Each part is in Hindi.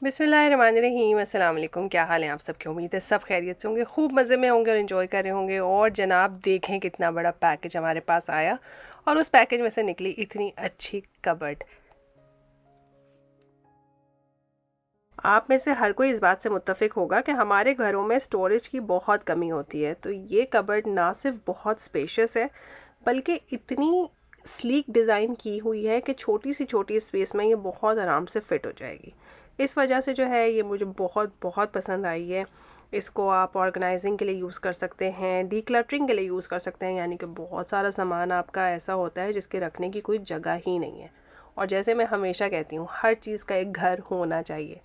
बिस्मिल्लाहिर्रहमानिर्रहीम। अस्सलाम वालेकुम। क्या हाल है आप सबके? उम्मीद है सब खैरियत से होंगे, खूब मज़े में होंगे और इन्जॉय कर रहे होंगे। और जनाब देखें कितना बड़ा पैकेज हमारे पास आया और उस पैकेज में से निकली इतनी अच्छी कबर्ड। आप में से हर कोई इस बात से मुत्तफ़िक होगा कि हमारे घरों में स्टोरेज की बहुत कमी होती है, तो ये कबर्ड ना सिर्फ बहुत स्पेशियस है बल्कि इतनी स्लीक डिज़ाइन की हुई है कि छोटी स्पेस में ये बहुत आराम से फ़िट हो जाएगी। इस वजह से जो है ये मुझे बहुत बहुत पसंद आई है। इसको आप ऑर्गेनाइजिंग के लिए यूज़ कर सकते हैं, डीक्लटरिंग के लिए यूज़ कर सकते हैं, यानी कि बहुत सारा सामान आपका ऐसा होता है जिसके रखने की कोई जगह ही नहीं है। और जैसे मैं हमेशा कहती हूँ, हर चीज़ का एक घर होना चाहिए,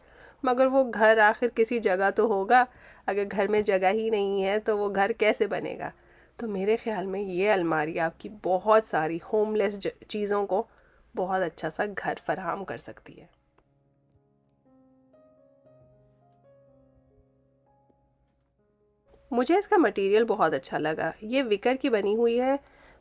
मगर वो घर आखिर किसी जगह तो होगा। अगर घर में जगह ही नहीं है तो वो घर कैसे बनेगा? तो मेरे ख़्याल में ये अलमारी आपकी बहुत सारी होमलेस चीज़ों को बहुत अच्छा सा घर फराहम कर सकती है। मुझे इसका मटेरियल बहुत अच्छा लगा। ये विकर की बनी हुई है,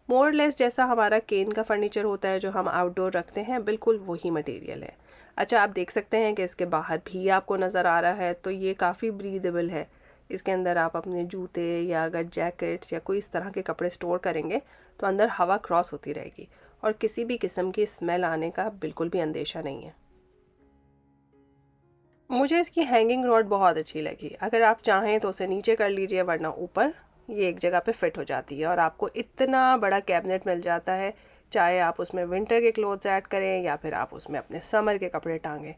मोर लेस जैसा हमारा केन का फर्नीचर होता है जो हम आउटडोर रखते हैं, बिल्कुल वही मटेरियल है। अच्छा, आप देख सकते हैं कि इसके बाहर भी आपको नज़र आ रहा है, तो ये काफ़ी ब्रीदेबल है। इसके अंदर आप अपने जूते या अगर जैकेट्स या कोई इस तरह के कपड़े स्टोर करेंगे तो अंदर हवा क्रॉस होती रहेगी और किसी भी किस्म की स्मेल आने का बिल्कुल भी अंदेशा नहीं है। मुझे इसकी हैंगिंग रॉड बहुत अच्छी लगी। अगर आप चाहें तो उसे नीचे कर लीजिए, वरना ऊपर ये एक जगह पे फिट हो जाती है और आपको इतना बड़ा कैबिनेट मिल जाता है। चाहे आप उसमें विंटर के क्लोथ्स ऐड करें या फिर आप उसमें अपने समर के कपड़े टांगें,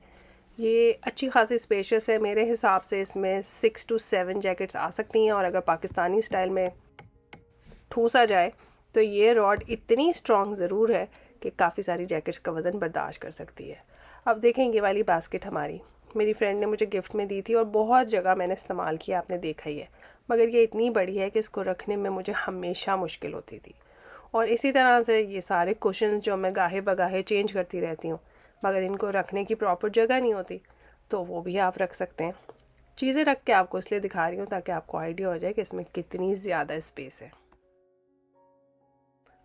ये अच्छी खासी स्पेशियस है। मेरे हिसाब से इसमें 6 to 7 जैकेट्स आ सकती हैं और अगर पाकिस्तानी स्टाइल में ठूसा जाए तो ये रॉड इतनी स्ट्रॉन्ग ज़रूर है कि काफ़ी सारी जैकेट्स का वज़न बर्दाश्त कर सकती है। अब देखें, ये वाली बास्केट हमारी मेरी फ्रेंड ने मुझे गिफ्ट में दी थी और बहुत जगह मैंने इस्तेमाल किया, आपने देखा ही है। मगर ये इतनी बड़ी है कि इसको रखने में मुझे हमेशा मुश्किल होती थी। और इसी तरह से ये सारे कुशन जो मैं गाहे बगाहे चेंज करती रहती हूँ, मगर इनको रखने की प्रॉपर जगह नहीं होती, तो वो भी आप रख सकते हैं। चीज़ें रख के आपको इसलिए दिखा रही हूँ ताकि आपको आइडिया हो जाए कि इसमें कितनी ज़्यादा स्पेस है।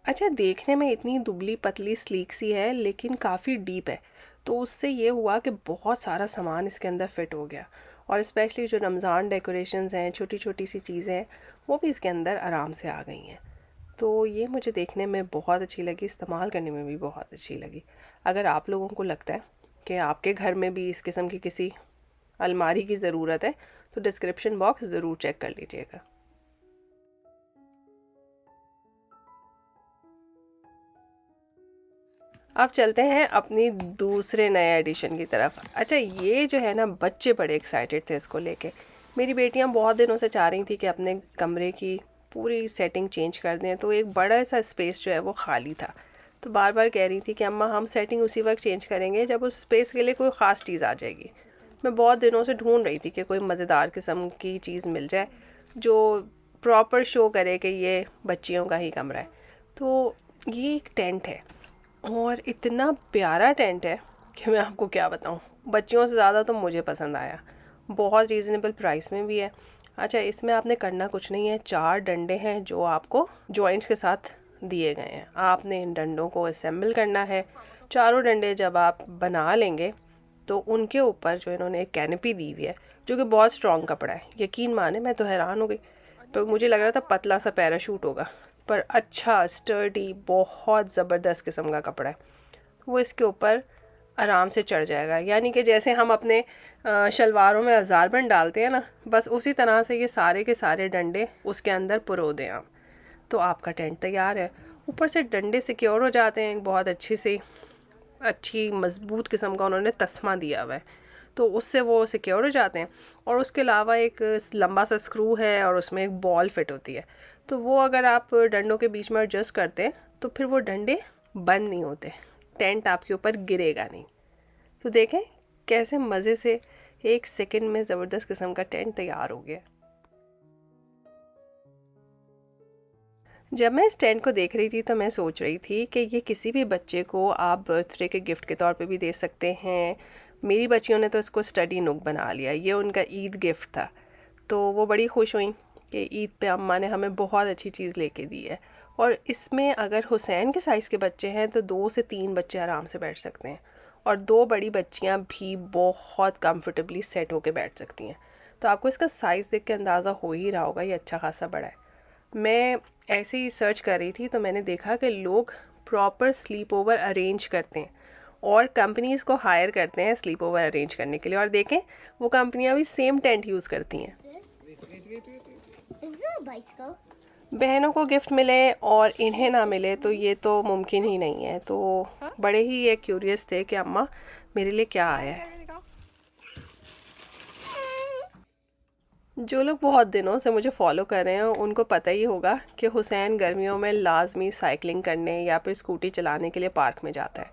अच्छा, देखने में इतनी दुबली पतली स्लीक सी है लेकिन काफ़ी डीप है, तो उससे ये हुआ कि बहुत सारा सामान इसके अंदर फिट हो गया। और स्पेशली जो रमज़ान डेकोरेशंस हैं, छोटी छोटी सी चीज़ें हैं, वो भी इसके अंदर आराम से आ गई हैं। तो ये मुझे देखने में बहुत अच्छी लगी, इस्तेमाल करने में भी बहुत अच्छी लगी। अगर आप लोगों को लगता है कि आपके घर में भी इस किस्म की किसी अलमारी की ज़रूरत है तो डिस्क्रिप्शन बॉक्स ज़रूर चेक कर लीजिएगा। अब चलते हैं अपनी दूसरे नए एडिशन की तरफ। अच्छा, ये जो है ना, बच्चे बड़े एक्साइटेड थे इसको लेके। मेरी बेटियां बहुत दिनों से चाह रही थी कि अपने कमरे की पूरी सेटिंग चेंज कर दें, तो एक बड़ा सा स्पेस जो है वो खाली था। तो बार बार कह रही थी कि अम्मा हम सेटिंग उसी वक्त चेंज करेंगे जब उस स्पेस के लिए कोई ख़ास चीज़ आ जाएगी। मैं बहुत दिनों से ढूंढ रही थी कि कोई मज़ेदार किस्म की चीज़ मिल जाए जो प्रॉपर शो करे कि ये बच्चियों का ही कमरा है। तो ये एक टेंट है और इतना प्यारा टेंट है कि मैं आपको क्या बताऊँ। बच्चियों से ज़्यादा तो मुझे पसंद आया। बहुत रीज़नेबल प्राइस में भी है। अच्छा, इसमें आपने करना कुछ नहीं है। 4 डंडे हैं जो आपको जॉइंट्स के साथ दिए गए हैं। आपने इन डंडों को असेंबल करना है। चारों डंडे जब आप बना लेंगे तो उनके ऊपर जो इन्होंने एक कैनपी दी हुई है, जो कि बहुत स्ट्रॉन्ग कपड़ा है। यकीन माने, मैं तो हैरान हो गई। तो मुझे लग रहा था पतला सा पैराशूट होगा, पर अच्छा स्टर्डी बहुत ज़बरदस्त किस्म का कपड़ा है। वो इसके ऊपर आराम से चढ़ जाएगा, यानी कि जैसे हम अपने शलवारों में अज़ारबंद डालते हैं ना, बस उसी तरह से ये सारे के सारे डंडे उसके अंदर पुरो दें आप, तो आपका टेंट तैयार है। ऊपर से डंडे सिक्योर हो जाते हैं, बहुत अच्छी मज़बूत किस्म का उन्होंने तस्मा दिया हुआ है, तो उससे वो सिक्योर हो जाते हैं। और उसके अलावा एक लंबा सा स्क्रू है और उसमें एक बॉल फिट होती है, तो वो अगर आप डंडों के बीच में एडजस्ट करते हैं तो फिर वो डंडे बंद नहीं होते, टेंट आपके ऊपर गिरेगा नहीं। तो देखें कैसे मज़े से 1 सेकंड में ज़बरदस्त किस्म का टेंट तैयार हो गया। जब मैं इस टेंट को देख रही थी तो मैं सोच रही थी कि ये किसी भी बच्चे को आप बर्थडे के गिफ्ट के तौर पे भी दे सकते हैं। मेरी बच्चियों ने तो इसको स्टडी नूक बना लिया, ये उनका ईद गिफ्ट था। तो वो बड़ी खुश हुई कि ईद पे अम्मा ने हमें बहुत अच्छी चीज़ लेके दी है। और इसमें अगर हुसैन के साइज़ के बच्चे हैं तो 2 से 3 बच्चे आराम से बैठ सकते हैं। और 2 बड़ी बच्चियाँ भी बहुत कंफर्टेबली सेट होके बैठ सकती हैं। तो आपको इसका साइज़ देख के अंदाज़ा हो ही रहा होगा, ये अच्छा खासा बड़ा है। मैं ऐसे ही सर्च कर रही थी तो मैंने देखा कि लोग प्रॉपर स्लीप ओवर अरेंज करते हैं और कंपनीज़ को हायर करते हैं स्लीप ओवर अरेंज करने के लिए, और देखें वो कंपनियां भी सेम टेंट यूज़ करती हैं। बहनों को गिफ्ट मिले और इन्हें ना मिले तो ये तो मुमकिन ही नहीं है। तो बड़े ही ये क्यूरियस थे कि अम्मा मेरे लिए क्या आया है। जो लोग बहुत दिनों से मुझे फॉलो कर रहे हैं उनको पता ही होगा कि हुसैन गर्मियों में लाजमी साइकिलिंग करने या फिर स्कूटी चलाने के लिए पार्क में जाता है।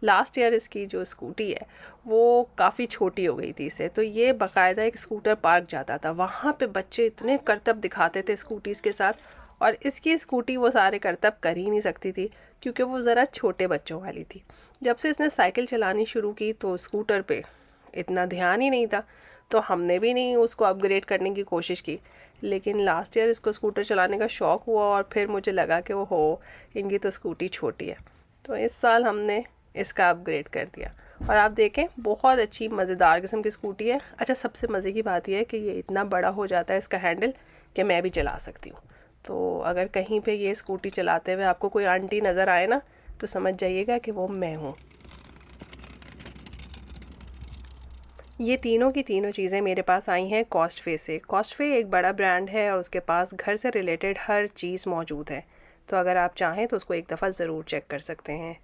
लास्ट ईयर इसकी जो स्कूटी है वो काफ़ी छोटी हो गई थी इसे, तो ये बाकायदा एक स्कूटर पार्क जाता था। वहाँ पे बच्चे इतने करतब दिखाते थे स्कूटीज़ के साथ, और इसकी स्कूटी वो सारे करतब कर ही नहीं सकती थी क्योंकि वो ज़रा छोटे बच्चों वाली थी। जब से इसने साइकिल चलानी शुरू की तो स्कूटर पे इतना ध्यान ही नहीं था, तो हमने भी नहीं उसको अपग्रेड करने की कोशिश की। लेकिन लास्ट ईयर इसको स्कूटर चलाने का शौक़ हुआ और फिर मुझे लगा कि वो हो इनकी तो स्कूटी छोटी है, तो इस साल हमने इसका अपग्रेड कर दिया। और आप देखें बहुत अच्छी मज़ेदार किस्म की स्कूटी है। अच्छा, सबसे मज़े की बात यह है कि ये इतना बड़ा हो जाता है इसका हैंडल कि मैं भी चला सकती हूँ। तो अगर कहीं पे ये स्कूटी चलाते हुए आपको कोई आंटी नज़र आए ना तो समझ जाइएगा कि वो मैं हूँ। ये तीनों की तीनों चीज़ें मेरे पास आई हैं कॉस्टवे से। कॉस्टवे एक बड़ा ब्रांड है और उसके पास घर से रिलेटेड हर चीज़ मौजूद है। तो अगर आप चाहें तो उसको एक दफ़ा ज़रूर चेक कर सकते हैं।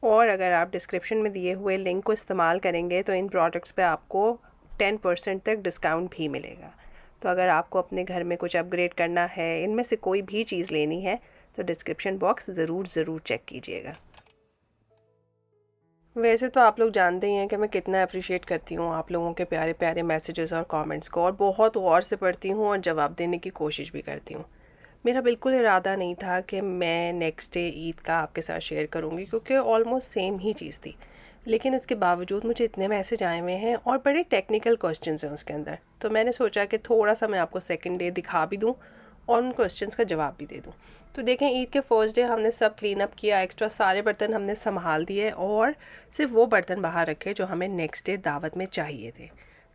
और अगर आप डिस्क्रिप्शन में दिए हुए लिंक को इस्तेमाल करेंगे तो इन प्रोडक्ट्स पे आपको 10% तक डिस्काउंट भी मिलेगा। तो अगर आपको अपने घर में कुछ अपग्रेड करना है, इनमें से कोई भी चीज़ लेनी है, तो डिस्क्रिप्शन बॉक्स ज़रूर चेक कीजिएगा। वैसे तो आप लोग जानते ही हैं कि मैं कितना अप्रिशिएट करती हूँ आप लोगों के प्यारे प्यारे मैसेजेस और कमेंट्स को, और बहुत गौर से पढ़ती हूँ और जवाब देने की कोशिश भी करती हूँ। मेरा बिल्कुल इरादा नहीं था कि मैं नेक्स्ट डे ईद का आपके साथ शेयर करूँगी क्योंकि ऑलमोस्ट सेम ही चीज़ थी, लेकिन इसके बावजूद मुझे इतने मैसेज आए हुए हैं और बड़े टेक्निकल क्वेश्चंस हैं उसके अंदर। तो मैंने सोचा कि थोड़ा सा मैं आपको सेकेंड डे दिखा भी दूँ और उन क्वेश्चंस का जवाब भी दे दूँ। तो देखें, ईद के फर्स्ट डे हमने सब क्लीन अप किया, एक्स्ट्रा सारे बर्तन हमने संभाल दिए और सिर्फ वो बर्तन बाहर रखे जो हमें नेक्स्ट डे दावत में चाहिए थे।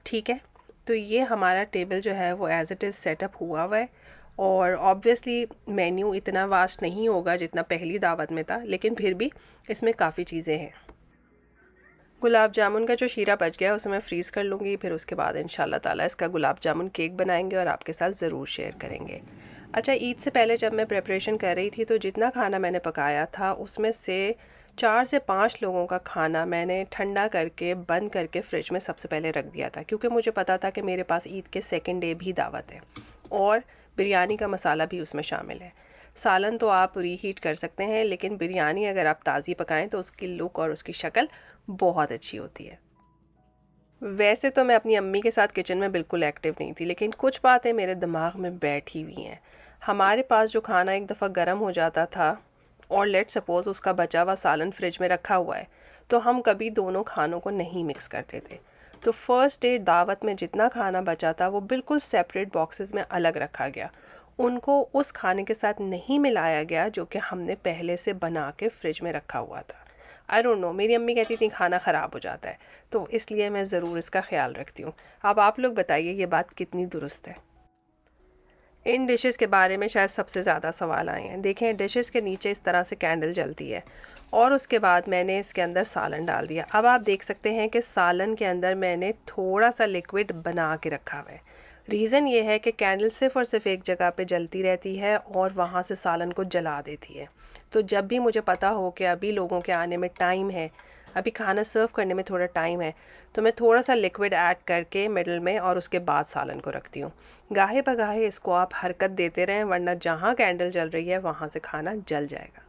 ठीक है, तो ये हमारा टेबल जो है वो एज़ इट इज़ सेटअप हुआ है। और ऑब्वियसली मेन्यू इतना वास्ट नहीं होगा जितना पहली दावत में था, लेकिन फिर भी इसमें काफ़ी चीज़ें हैं। गुलाब जामुन का जो शीरा बच गया उसे मैं फ्रीज़ कर लूँगी, फिर उसके बाद इंशाल्लाह ताला इसका गुलाब जामुन केक बनाएंगे और आपके साथ ज़रूर शेयर करेंगे। अच्छा, ईद से पहले जब मैं प्रिपरेशन कर रही थी तो जितना खाना मैंने पकाया था उसमें से 4 से 5 लोगों का खाना मैंने ठंडा करके बंद करके फ्रिज में सबसे पहले रख दिया था, क्योंकि मुझे पता था कि मेरे पास ईद के सेकेंड डे भी दावत है और बिरयानी का मसाला भी उसमें शामिल है। सालन तो आप रीहीट कर सकते हैं, लेकिन बिरयानी अगर आप ताज़ी पकाएं तो उसकी लुक और उसकी शक्ल बहुत अच्छी होती है। वैसे तो मैं अपनी अम्मी के साथ किचन में बिल्कुल एक्टिव नहीं थी, लेकिन कुछ बातें मेरे दिमाग में बैठी हुई हैं। हमारे पास जो खाना एक दफ़ा गर्म हो जाता था और लेट सपोज़ उसका बचा हुआ सालन फ्रिज में रखा हुआ है, तो हम कभी दोनों खानों को नहीं मिक्स करते थे। तो फर्स्ट डे दावत में जितना खाना बचा था वो बिल्कुल सेपरेट बॉक्सेस में अलग रखा गया। उनको उस खाने के साथ नहीं मिलाया गया जो कि हमने पहले से बना के फ्रिज में रखा हुआ था। आई डोंट नो, मेरी अम्मी कहती थी खाना ख़राब हो जाता है, तो इसलिए मैं ज़रूर इसका ख्याल रखती हूँ। अब आप लोग बताइए ये बात कितनी दुरुस्त है। इन डिशेस के बारे में शायद सबसे ज़्यादा सवाल आए हैं। देखें, डिशेस के नीचे इस तरह से कैंडल जलती है और उसके बाद मैंने इसके अंदर सालन डाल दिया। अब आप देख सकते हैं कि सालन के अंदर मैंने थोड़ा सा लिक्विड बना के रखा हुआ है। रीज़न ये है कि कैंडल सिर्फ़ और सिर्फ एक जगह पे जलती रहती है और वहाँ से सालन को जला देती है। तो जब भी मुझे पता हो कि अभी लोगों के आने में टाइम है, अभी खाना सर्व करने में थोड़ा टाइम है, तो मैं थोड़ा सा लिक्विड ऐड करके मिडल में और उसके बाद सालन को रखती हूँ। गाहे बगाहे इसको आप हरकत देते रहें, वरना जहाँ कैंडल जल रही है वहाँ से खाना जल जाएगा।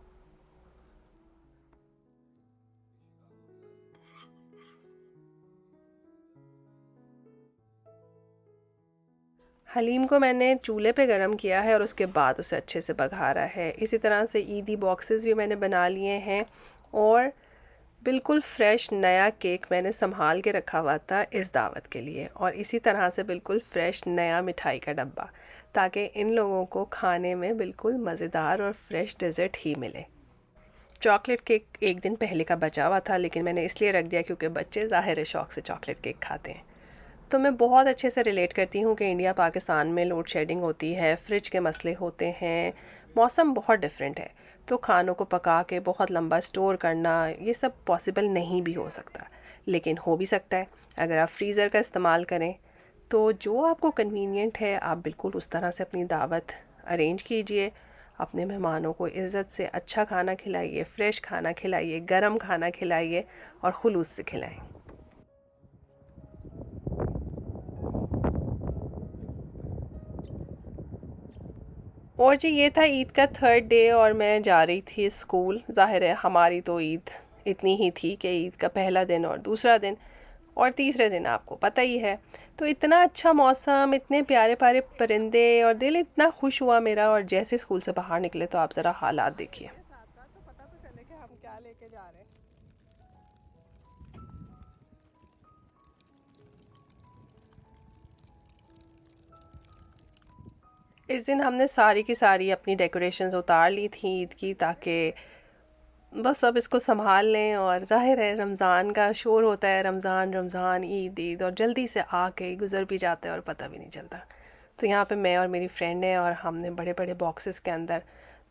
हलीम को मैंने चूल्हे पे गरम किया है और उसके बाद उसे अच्छे से बघारा है। इसी तरह से ईदी बॉक्सेस भी मैंने बना लिए हैं और बिल्कुल फ्रेश नया केक मैंने संभाल के रखा हुआ था इस दावत के लिए, और इसी तरह से बिल्कुल फ्रेश नया मिठाई का डब्बा, ताकि इन लोगों को खाने में बिल्कुल मज़ेदार और फ्रेश डेज़र्ट ही मिले। चॉकलेट केक एक दिन पहले का बचा हुआ था, लेकिन मैंने इसलिए रख दिया क्योंकि बच्चे ज़ाहिर है शौक़ से चॉकलेट केक खाते हैं। तो मैं बहुत अच्छे से रिलेट करती हूँ कि इंडिया पाकिस्तान में लोड शेडिंग होती है, फ्रिज के मसले होते हैं, मौसम बहुत डिफरेंट है, तो खानों को पका के बहुत लंबा स्टोर करना ये सब पॉसिबल नहीं भी हो सकता, लेकिन हो भी सकता है अगर आप फ्रीज़र का इस्तेमाल करें। तो जो आपको कन्वीनियंट है आप बिल्कुल उस तरह से अपनी दावत अरेंज कीजिए, अपने मेहमानों को इज़्ज़त से अच्छा खाना खिलाइए, फ्रेश खाना खिलाइए, गरम खाना खिलाइए और खुलूस से खिलाएं। और जी ये था ईद का थर्ड डे और मैं जा रही थी स्कूल। ज़ाहिर है हमारी तो ईद इतनी ही थी कि ईद का पहला दिन और दूसरा दिन और तीसरे दिन आपको पता ही है। तो इतना अच्छा मौसम, इतने प्यारे प्यारे परिंदे और दिल इतना खुश हुआ मेरा। और जैसे स्कूल से बाहर निकले तो आप ज़रा हालात देखिए। तो पता तो चले कि हम क्या लेके जा रहे हैं। इस दिन हमने सारी की सारी अपनी डेकोरेशंस उतार ली थी ईद की, ताकि बस अब इसको संभाल लें। और ज़ाहिर है रमज़ान का शोर होता है, रमज़ान रमज़ान ईद ईद, और जल्दी से आके गुज़र भी जाता है और पता भी नहीं चलता। तो यहाँ पे मैं और मेरी फ्रेंड है और हमने बड़े बड़े बॉक्सेस के अंदर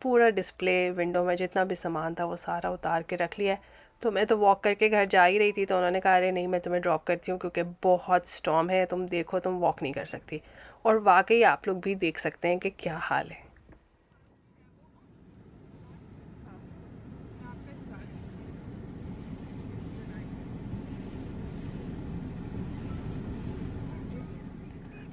पूरा डिस्प्ले विंडो में जितना भी सामान था वो सारा उतार के रख लिया है। तो मैं तो वॉक करके घर जा ही रही थी, तो उन्होंने कहा अरे नहीं मैं तुम्हें ड्रॉप करती हूँ क्योंकि बहुत स्टॉर्म है, तुम देखो तुम वॉक नहीं कर सकती। और वाकई आप लोग भी देख सकते हैं कि क्या हाल है।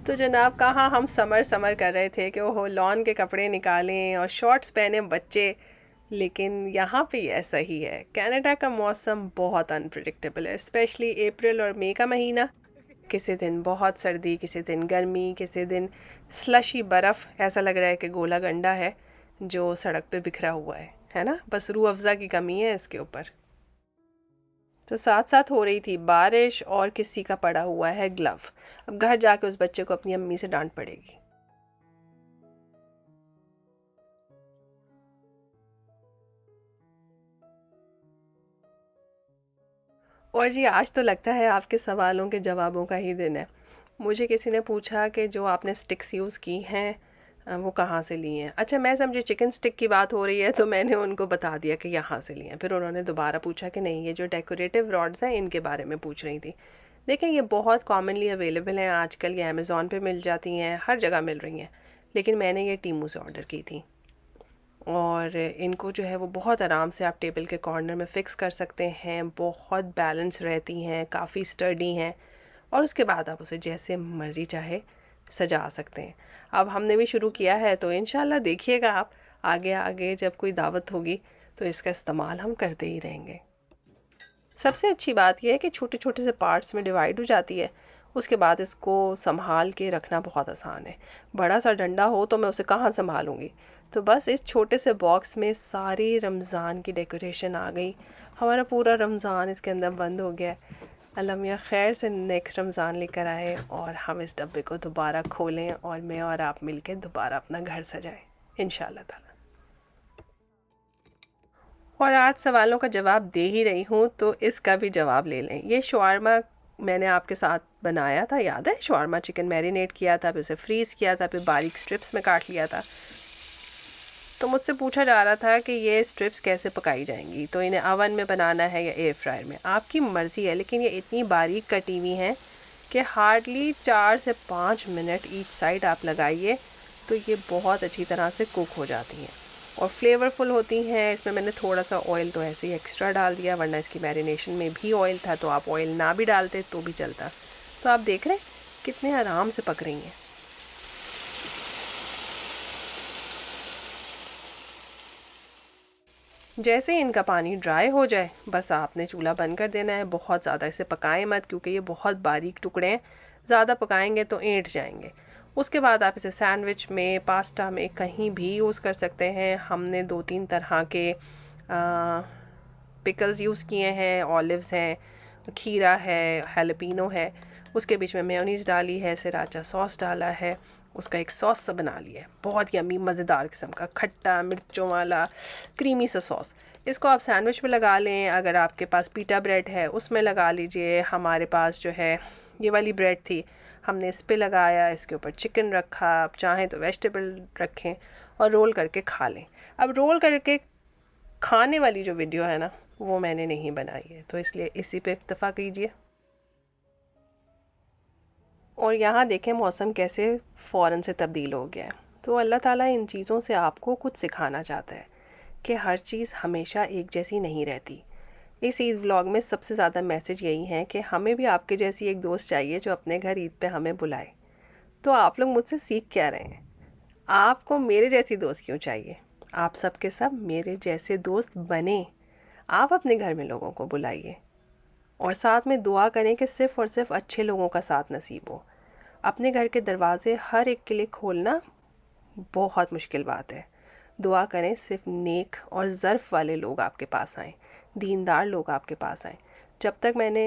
तो जनाब कहाँ हम समर समर कर रहे थे कि ओहो लॉन के कपड़े निकालें और शॉर्ट्स पहने बच्चे, लेकिन यहाँ पे ऐसा ही है। कनाडा का मौसम बहुत अनप्रिडिक्टेबल है, स्पेशली अप्रैल और मई का महीना। किसी दिन बहुत सर्दी, किसी दिन गर्मी, किसी दिन स्लशी बर्फ़, ऐसा लग रहा है कि गोला गंडा है जो सड़क पे बिखरा हुआ है ना। बस रूह अफ़ज़ा की कमी है इसके ऊपर। तो साथ साथ हो रही थी बारिश और किसी का पड़ा हुआ है ग्लव। अब घर जाके उस बच्चे को अपनी अम्मी से डांट पड़ेगी। और जी आज तो लगता है आपके सवालों के जवाबों का ही दिन है। मुझे किसी ने पूछा कि जो आपने स्टिक्स यूज़ की हैं वो कहाँ से ली हैं। अच्छा मैं समझी चिकन स्टिक की बात हो रही है, तो मैंने उनको बता दिया कि यहाँ से लिए हैं। फिर उन्होंने दोबारा पूछा कि नहीं ये जो डेकोरेटिव रॉड्स हैं इनके बारे में पूछ रही थी। देखें ये बहुत कॉमनली अवेलेबल हैं आजकल, ये अमेज़ॉन पे मिल जाती हैं, हर जगह मिल रही हैं। लेकिन मैंने ये टीमू से ऑर्डर की थी और इनको जो है वो बहुत आराम से आप टेबल के कॉर्नर में फ़िक्स कर सकते हैं। बहुत बैलेंस रहती हैं, काफ़ी स्टर्डी हैं और उसके बाद आप उसे जैसे मर्ज़ी चाहे सजा सकते हैं। अब हमने भी शुरू किया है तो इंशाल्लाह देखिएगा आप आगे आगे जब कोई दावत होगी तो इसका इस्तेमाल हम करते ही रहेंगे। सबसे अच्छी बात यह है कि छोटे छोटे से पार्ट्स में डिवाइड हो जाती है, उसके बाद इसको संभाल के रखना बहुत आसान है। बड़ा सा डंडा हो तो मैं उसे कहाँ संभालूँगी। तो बस इस छोटे से बॉक्स में सारी रमज़ान की डेकोरेशन आ गई। हमारा पूरा रमज़ान इसके अंदर बंद हो गया है। अल्लाह मियाँ खैर से नेक्स्ट रमज़ान लेकर आए और हम इस डब्बे को दोबारा खोलें और मैं और आप मिलके दोबारा अपना घर सजाएं इंशाल्लाह ताला। और आज सवालों का जवाब दे ही रही हूँ तो इसका भी जवाब ले लें। ये शवारमा मैंने आपके साथ बनाया था, याद है? शवारमा चिकन मैरिनेट किया था, फिर उसे फ्रीज़ किया था, फिर बारीक स्ट्रिप्स में काट लिया था। तो मुझसे पूछा जा रहा था कि ये स्ट्रिप्स कैसे पकाई जाएंगी, तो इन्हें अवन में बनाना है या एयर फ्रायर में, आपकी मर्ज़ी है। लेकिन ये इतनी बारीक कटी हुई हैं कि हार्डली 4 से 5 मिनट ईच साइड आप लगाइए तो ये बहुत अच्छी तरह से कुक हो जाती हैं और फ्लेवरफुल होती हैं। इसमें मैंने थोड़ा सा ऑयल तो ऐसे ही एक्स्ट्रा डाल दिया, वरना इसकी मैरिनेशन में भी ऑयल था, तो आप ऑयल ना भी डालते तो भी चलता। तो आप देख रहे हैं कितने आराम से पक रही हैं। जैसे ही इनका पानी ड्राई हो जाए बस आपने चूल्हा बंद कर देना है। बहुत ज़्यादा इसे पकाएं मत क्योंकि ये बहुत बारीक टुकड़े हैं, ज़्यादा पकाएंगे तो ऐंठ जाएंगे। उसके बाद आप इसे सैंडविच में, पास्ता में, कहीं भी यूज़ कर सकते हैं। हमने 2-3 तरह के पिकल्स यूज़ किए हैं, ऑलिव्स हैं, खीरा है, हैलोपिनो है, उसके बीच में मेयोनीज़ डाली है, सिराचा सॉस डाला है, उसका एक सॉस सा बना लिया है, बहुत यम्मी मज़ेदार किस्म का खट्टा मिर्चों वाला क्रीमी सा सॉस। इसको आप सैंडविच में लगा लें, अगर आपके पास पीटा ब्रेड है उसमें लगा लीजिए। हमारे पास जो है ये वाली ब्रेड थी, हमने इस पे लगाया, इसके ऊपर चिकन रखा, आप चाहें तो वेजिटेबल रखें और रोल करके खा लें। अब रोल करके खाने वाली जो वीडियो है ना वो मैंने नहीं बनाई है, तो इसलिए इसी पे इक्तफ़ा कीजिए। और यहाँ देखें मौसम कैसे फ़ौरन से तब्दील हो गया है। तो अल्लाह ताला इन चीज़ों से आपको कुछ सिखाना चाहता है कि हर चीज़ हमेशा एक जैसी नहीं रहती। इस ईद व्लॉग में सबसे ज़्यादा मैसेज यही है कि हमें भी आपके जैसी एक दोस्त चाहिए जो अपने घर ईद पे हमें बुलाए। तो आप लोग मुझसे सीख क्या रहे हैं? आपको मेरे जैसी दोस्त क्यों चाहिए? आप सब के सब मेरे जैसे दोस्त बने। आप अपने घर में लोगों को बुलाइए और साथ में दुआ करें कि सिर्फ़ और सिर्फ अच्छे लोगों का साथ नसीब हो। अपने घर के दरवाज़े हर एक के लिए खोलना बहुत मुश्किल बात है। दुआ करें सिर्फ नेक और ज़र्फ़ वाले लोग आपके पास आएँ, दीनदार लोग आपके पास आएँ। जब तक मैंने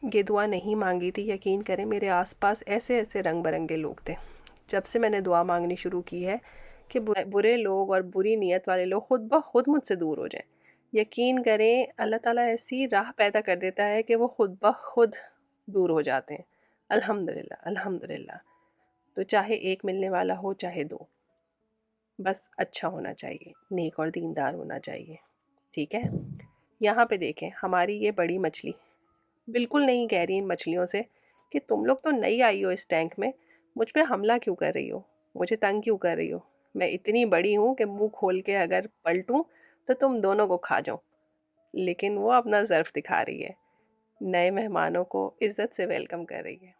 ये दुआ नहीं मांगी थी, यकीन करें मेरे आसपास ऐसे ऐसे रंग बिरंगे लोग थे। जब से मैंने दुआ मांगनी शुरू की है कि बुरे लोग और बुरी नीयत वाले लोग खुद ब खुद मुझसे दूर हो जाएं, यकीन करें अल्लाह ताला ऐसी राह पैदा कर देता है कि वो खुद ब खुद दूर हो जाते हैं। अल्हम्दुलिल्लाह, अल्हम्दुलिल्लाह। तो चाहे एक मिलने वाला हो चाहे दो, बस अच्छा होना चाहिए, नेक और दीनदार होना चाहिए, ठीक है। यहाँ पे देखें हमारी ये बड़ी मछली बिल्कुल नहीं कह रही इन मछलियों से कि तुम लोग तो नई आई हो इस टैंक में, मुझ पे हमला क्यों कर रही हो, मुझे तंग क्यों कर रही हो। मैं इतनी बड़ी हूँ कि मुंह खोल के अगर पलटूँ तो तुम दोनों को खा जाओ। लेकिन वो अपना ज़र्फ़ दिखा रही है, नए मेहमानों को इज़्ज़त से वेलकम कर रही है।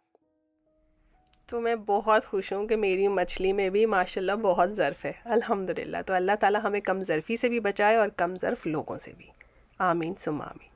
तो मैं बहुत खुश हूँ कि मेरी मछली में भी माशाल्लाह बहुत ज़र्फ़ है, अल्हम्दुलिल्लाह। तो अल्लाह ताला हमें कम ज़र्फ़ी से भी बचाए और कम ज़र्फ़ लोगों से भी। आमीन सुम्मा आमीन।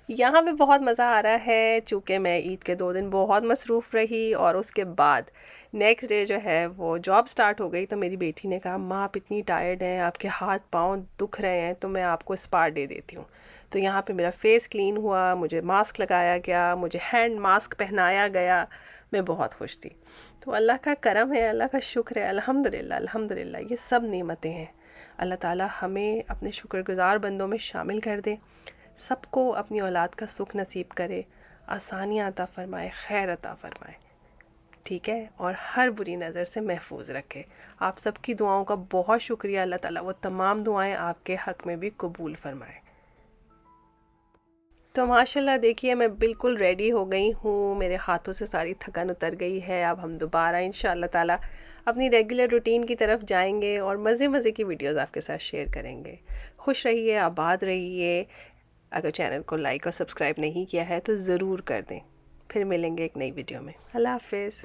यहाँ पे बहुत मज़ा आ रहा है, चूँकि मैं ईद के 2 दिन बहुत मसरूफ़ रही और उसके बाद नेक्स्ट डे जो है वो जॉब स्टार्ट हो गई। तो मेरी बेटी ने कहा माँ आप इतनी टायर्ड हैं, आपके हाथ पाँव दुख रहे हैं, तो मैं आपको स्पा डे देती हूँ। तो यहाँ पे मेरा फेस क्लीन हुआ, मुझे मास्क लगाया गया, मुझे हैंड मास्क पहनाया गया, मैं बहुत खुश थी। तो अल्लाह का करम है, अल्लाह का शुक्र है, अल्हम्दुलिल्लाह अल्हम्दुलिल्लाह। ये सब नेमतें हैं। अल्लाह ताला हमें अपने शुक्रगुज़ार बंदों में शामिल कर दे, सबको अपनी औलाद का सुख नसीब करे, आसानियाँ अता फ़रमाए, खैर अता फ़रमाए, ठीक है, और हर बुरी नज़र से महफूज रखे। आप सबकी दुआओं का बहुत शुक्रिया। अल्लाह ताला वो तमाम दुआएं आपके हक़ में भी कबूल फ़रमाए। तो माशाल्लाह देखिए मैं बिल्कुल रेडी हो गई हूँ, मेरे हाथों से सारी थकान उतर गई है। अब हम दोबारा इंशाअल्लाह ताला अपनी रेगुलर रूटीन की तरफ जाएंगे और मज़े मज़े की वीडियोस आपके साथ शेयर करेंगे। खुश रहिए, आबाद रहिए। अगर चैनल को लाइक और सब्सक्राइब नहीं किया है तो ज़रूर कर दें। फिर मिलेंगे एक नई वीडियो में। अल्लाह हाफ़िज़।